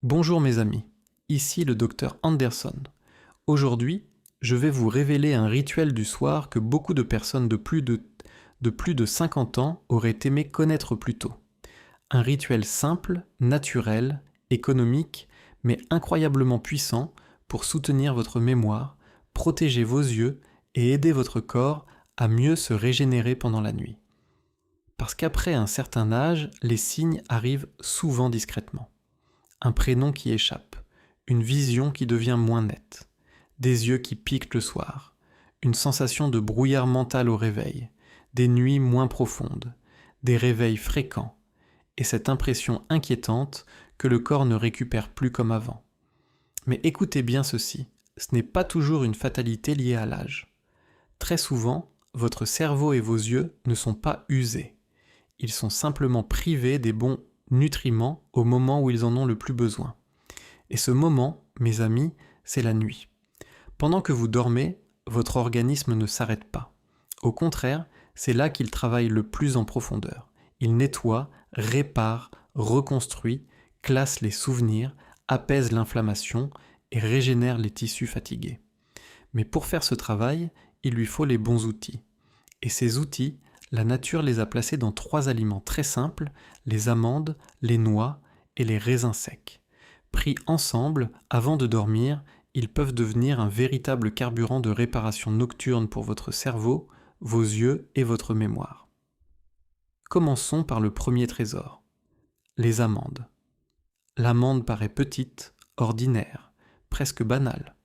Bonjour mes amis, ici le docteur Anderson. Aujourd'hui, je vais vous révéler un rituel du soir que beaucoup de personnes de plus de 50 ans auraient aimé connaître plus tôt. Un rituel simple, naturel, économique, mais incroyablement puissant pour soutenir votre mémoire, protéger vos yeux et aider votre corps à mieux se régénérer pendant la nuit. Parce qu'après un certain âge, les signes arrivent souvent discrètement. Un prénom qui échappe, une vision qui devient moins nette, des yeux qui piquent le soir, une sensation de brouillard mental au réveil, des nuits moins profondes, des réveils fréquents, et cette impression inquiétante que le corps ne récupère plus comme avant. Mais écoutez bien ceci, ce n'est pas toujours une fatalité liée à l'âge. Très souvent, votre cerveau et vos yeux ne sont pas usés. Ils sont simplement privés des bons nutriments au moment où ils en ont le plus besoin. Et ce moment, mes amis, c'est la nuit. Pendant que vous dormez, votre organisme ne s'arrête pas. Au contraire, c'est là qu'il travaille le plus en profondeur. Il nettoie, répare, reconstruit, classe les souvenirs, apaise l'inflammation et régénère les tissus fatigués. Mais pour faire ce travail, il lui faut les bons outils. Et ces outils, la nature les a placés dans 3 aliments très simples, les amandes, les noix et les raisins secs. Pris ensemble, avant de dormir, ils peuvent devenir un véritable carburant de réparation nocturne pour votre cerveau, vos yeux et votre mémoire. Commençons par le premier trésor, les amandes. L'amande paraît petite, ordinaire, presque banale.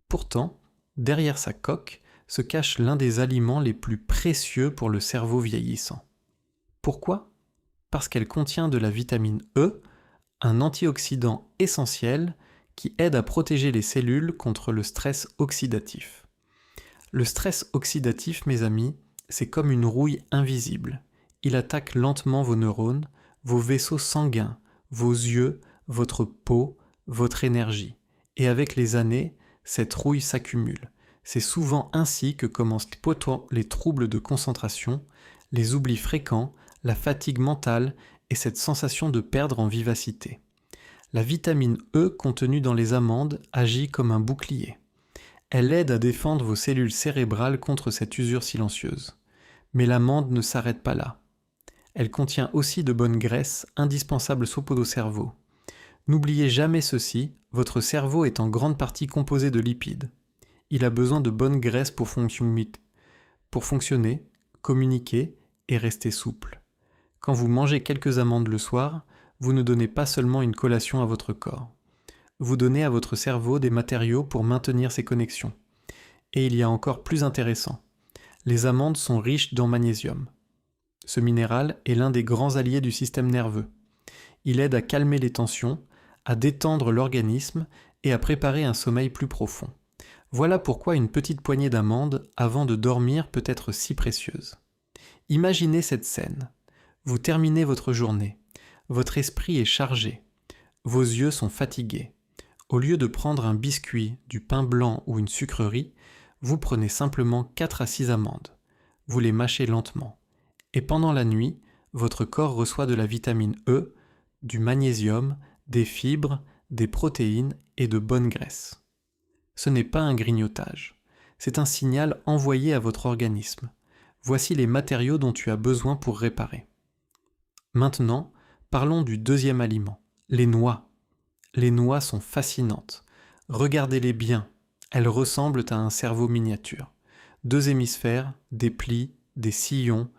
Pourtant, derrière sa coque, se cache l'un des aliments les plus précieux pour le cerveau vieillissant. Pourquoi ? Parce qu'elle contient de la vitamine E, un antioxydant essentiel qui aide à protéger les cellules contre le stress oxydatif. Le stress oxydatif, mes amis, c'est comme une rouille invisible. Il attaque lentement vos neurones, vos vaisseaux sanguins, vos yeux, votre peau, votre énergie. Et avec les années, cette rouille s'accumule. C'est souvent ainsi que commencent les troubles de concentration, les oublis fréquents, la fatigue mentale et cette sensation de perdre en vivacité. La vitamine E contenue dans les amandes agit comme un bouclier. Elle aide à défendre vos cellules cérébrales contre cette usure silencieuse. Mais l'amande ne s'arrête pas là. Elle contient aussi de bonnes graisses indispensables au cerveau. N'oubliez jamais ceci, votre cerveau est en grande partie composé de lipides. Il a besoin de bonnes graisses pour fonctionner, communiquer et rester souple. Quand vous mangez quelques amandes le soir, vous ne donnez pas seulement une collation à votre corps. Vous donnez à votre cerveau des matériaux pour maintenir ses connexions. Et il y a encore plus intéressant. Les amandes sont riches en magnésium. Ce minéral est l'un des grands alliés du système nerveux. Il aide à calmer les tensions, à détendre l'organisme et à préparer un sommeil plus profond. Voilà pourquoi une petite poignée d'amandes avant de dormir peut être si précieuse. Imaginez cette scène. Vous terminez votre journée. Votre esprit est chargé. Vos yeux sont fatigués. Au lieu de prendre un biscuit, du pain blanc ou une sucrerie, vous prenez simplement 4 à 6 amandes. Vous les mâchez lentement. Et pendant la nuit, votre corps reçoit de la vitamine E, du magnésium, des fibres, des protéines et de bonnes graisses. Ce n'est pas un grignotage, c'est un signal envoyé à votre organisme. Voici les matériaux dont tu as besoin pour réparer. Maintenant, parlons du deuxième aliment, les noix. Les noix sont fascinantes. Regardez-les bien, elles ressemblent à un cerveau miniature. 2 hémisphères, des plis, des sillons,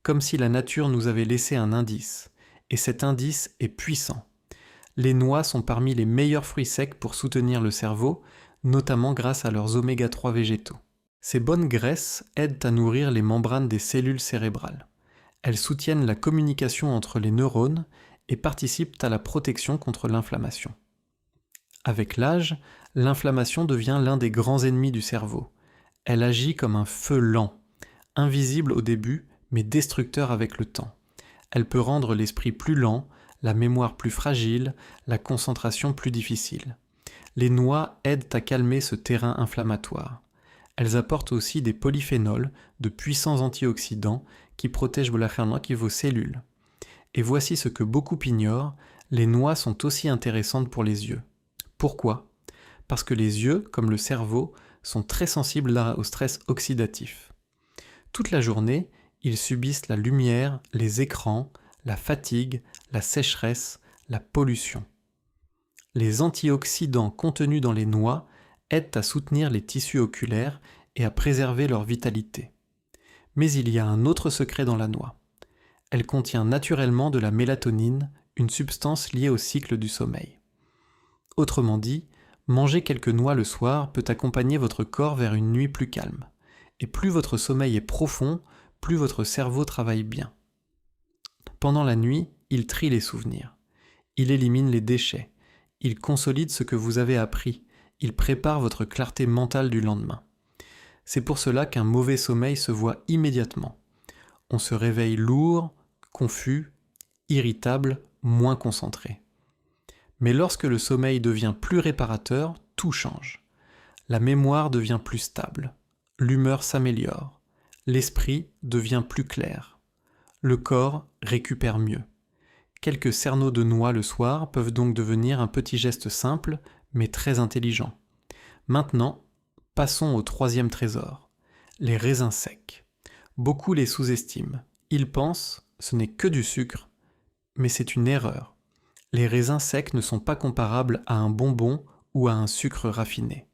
comme si la nature nous avait laissé un indice. Et cet indice est puissant. Les noix sont parmi les meilleurs fruits secs pour soutenir le cerveau, notamment grâce à leurs oméga 3 végétaux. Ces bonnes graisses aident à nourrir les membranes des cellules cérébrales. Elles soutiennent la communication entre les neurones et participent à la protection contre l'inflammation. Avec l'âge, l'inflammation devient l'un des grands ennemis du cerveau. Elle agit comme un feu lent, invisible au début, mais destructeur avec le temps. Elle peut rendre l'esprit plus lent, la mémoire plus fragile, la concentration plus difficile. Les noix aident à calmer ce terrain inflammatoire. Elles apportent aussi des polyphénols, de puissants antioxydants qui protègent vos cellules. Et voici ce que beaucoup ignorent, Les noix sont aussi intéressantes pour les yeux. Pourquoi ? Parce que les yeux, comme le cerveau, sont très sensibles au stress oxydatif. Toute la journée, ils subissent la lumière, les écrans, la fatigue, la sécheresse, la pollution. Les antioxydants contenus dans les noix aident à soutenir les tissus oculaires et à préserver leur vitalité. Mais il y a un autre secret dans la noix. Elle contient naturellement de la mélatonine, une substance liée au cycle du sommeil. Autrement dit, manger quelques noix le soir peut accompagner votre corps vers une nuit plus calme. Et plus votre sommeil est profond, plus votre cerveau travaille bien. Pendant la nuit, il trie les souvenirs. Il élimine les déchets. Il consolide ce que vous avez appris. Il prépare votre clarté mentale du lendemain. C'est pour cela qu'un mauvais sommeil se voit immédiatement. On se réveille lourd, confus, irritable, moins concentré. Mais lorsque le sommeil devient plus réparateur, tout change. La mémoire devient plus stable. L'humeur s'améliore. L'esprit devient plus clair. Le corps récupère mieux. Quelques cerneaux de noix le soir peuvent donc devenir un petit geste simple, mais très intelligent. Maintenant, passons au troisième trésor, les raisins secs. Beaucoup les sous-estiment. Ils pensent, ce n'est que du sucre, mais c'est une erreur. Les raisins secs ne sont pas comparables à un bonbon ou à un sucre raffiné.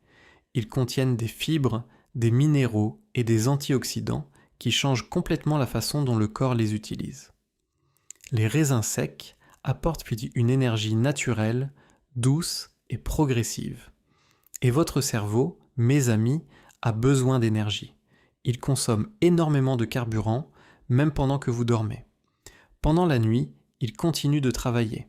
Ils contiennent des fibres, des minéraux et des antioxydants qui changent complètement la façon dont le corps les utilise. Les raisins secs apportent puis une énergie naturelle, douce et progressive. Et votre cerveau, mes amis, a besoin d'énergie. Il consomme énormément de carburant, même pendant que vous dormez. Pendant la nuit, il continue de travailler.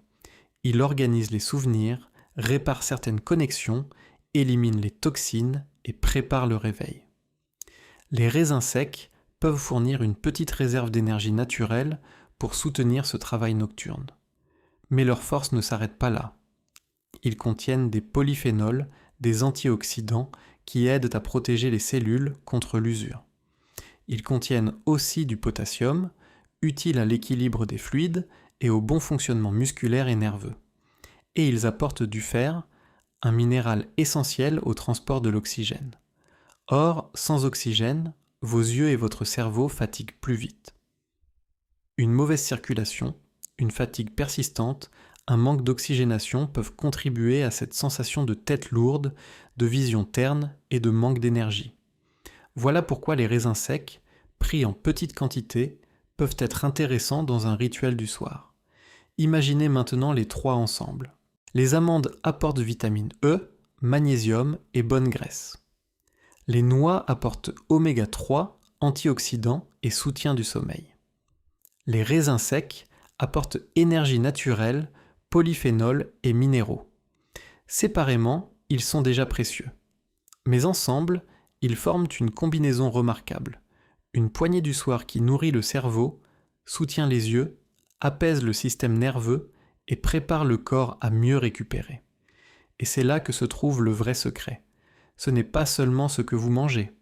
Il organise les souvenirs, répare certaines connexions, élimine les toxines et prépare le réveil. Les raisins secs peuvent fournir une petite réserve d'énergie naturelle pour soutenir ce travail nocturne. Mais leur force ne s'arrête pas là. Ils contiennent des polyphénols, des antioxydants qui aident à protéger les cellules contre l'usure. Ils contiennent aussi du potassium, utile à l'équilibre des fluides et au bon fonctionnement musculaire et nerveux. Et ils apportent du fer, un minéral essentiel au transport de l'oxygène. Or, sans oxygène, vos yeux et votre cerveau fatiguent plus vite. Une mauvaise circulation, une fatigue persistante, un manque d'oxygénation peuvent contribuer à cette sensation de tête lourde, de vision terne et de manque d'énergie. Voilà pourquoi les raisins secs, pris en petite quantité, peuvent être intéressants dans un rituel du soir. Imaginez maintenant les trois ensemble. Les amandes apportent vitamine E, magnésium et bonne graisse. Les noix apportent oméga 3, antioxydants et soutien du sommeil. Les raisins secs apportent énergie naturelle, polyphénols et minéraux. Séparément, ils sont déjà précieux. Mais ensemble, ils forment une combinaison remarquable. Une poignée du soir qui nourrit le cerveau, soutient les yeux, apaise le système nerveux et prépare le corps à mieux récupérer. Et c'est là que se trouve le vrai secret. Ce n'est pas seulement ce que vous mangez,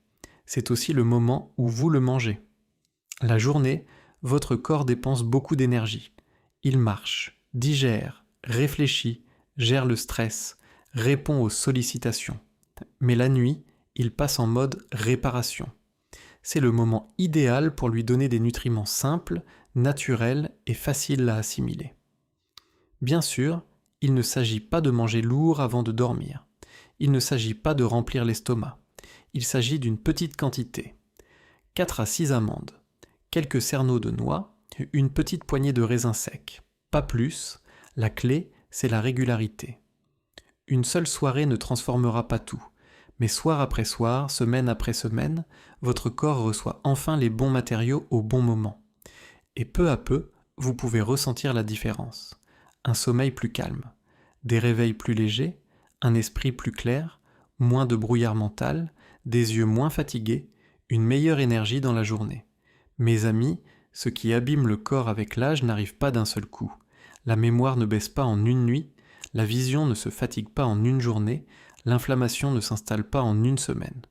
c'est aussi le moment où vous le mangez. La journée, votre corps dépense beaucoup d'énergie. Il marche, digère, réfléchit, gère le stress, répond aux sollicitations. Mais la nuit, il passe en mode réparation. C'est le moment idéal pour lui donner des nutriments simples, naturels et faciles à assimiler. Bien sûr, il ne s'agit pas de manger lourd avant de dormir. Il ne s'agit pas de remplir l'estomac. Il s'agit d'une petite quantité. 4 à 6 amandes, quelques cerneaux de noix, une petite poignée de raisins secs. Pas plus, la clé, c'est la régularité. Une seule soirée ne transformera pas tout, mais soir après soir, semaine après semaine, votre corps reçoit enfin les bons matériaux au bon moment. Et peu à peu, vous pouvez ressentir la différence. Un sommeil plus calme, des réveils plus légers, un esprit plus clair, moins de brouillard mental, des yeux moins fatigués, une meilleure énergie dans la journée. Mes amis, ce qui abîme le corps avec l'âge n'arrive pas d'un seul coup. La mémoire ne baisse pas en une nuit, la vision ne se fatigue pas en une journée, l'inflammation ne s'installe pas en une semaine.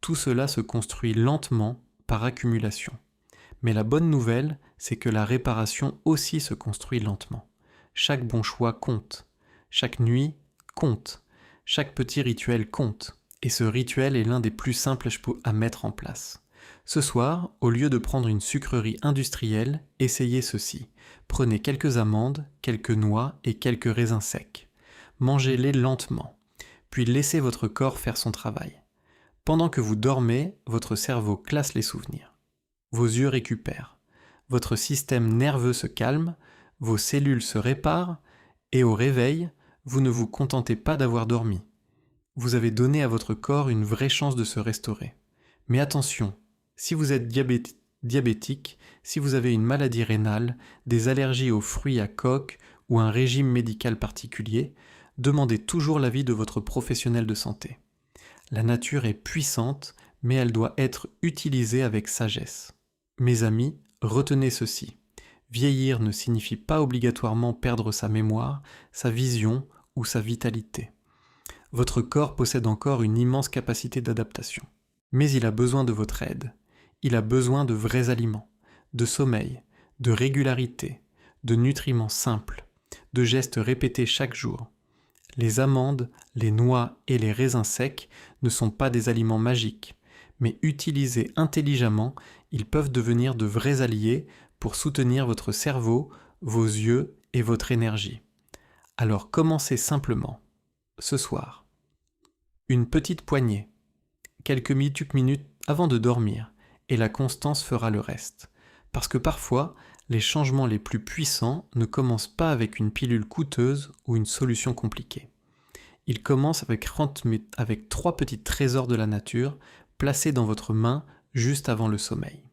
Tout cela se construit lentement par accumulation. Mais la bonne nouvelle, c'est que la réparation aussi se construit lentement. Chaque bon choix compte. Chaque nuit compte. Chaque petit rituel compte. Et ce rituel est l'un des plus simples à mettre en place. Ce soir, au lieu de prendre une sucrerie industrielle, essayez ceci. Prenez quelques amandes, quelques noix et quelques raisins secs. Mangez-les lentement, puis laissez votre corps faire son travail. Pendant que vous dormez, votre cerveau classe les souvenirs. Vos yeux récupèrent. Votre système nerveux se calme, vos cellules se réparent, et au réveil, vous ne vous contentez pas d'avoir dormi. Vous avez donné à votre corps une vraie chance de se restaurer. Mais attention, si vous êtes diabétique, si vous avez une maladie rénale, des allergies aux fruits à coque ou un régime médical particulier, demandez toujours l'avis de votre professionnel de santé. La nature est puissante, mais elle doit être utilisée avec sagesse. Mes amis, retenez ceci. Vieillir ne signifie pas obligatoirement perdre sa mémoire, sa vision ou sa vitalité. Votre corps possède encore une immense capacité d'adaptation. Mais il a besoin de votre aide. Il a besoin de vrais aliments, de sommeil, de régularité, de nutriments simples, de gestes répétés chaque jour. Les amandes, les noix et les raisins secs ne sont pas des aliments magiques, mais utilisés intelligemment, ils peuvent devenir de vrais alliés pour soutenir votre cerveau, vos yeux et votre énergie. Alors commencez simplement. Ce soir. Une petite poignée. Quelques minutes avant de dormir, et la constance fera le reste. Parce que parfois, les changements les plus puissants ne commencent pas avec une pilule coûteuse ou une solution compliquée. Ils commencent avec 3 petits trésors de la nature placés dans votre main juste avant le sommeil.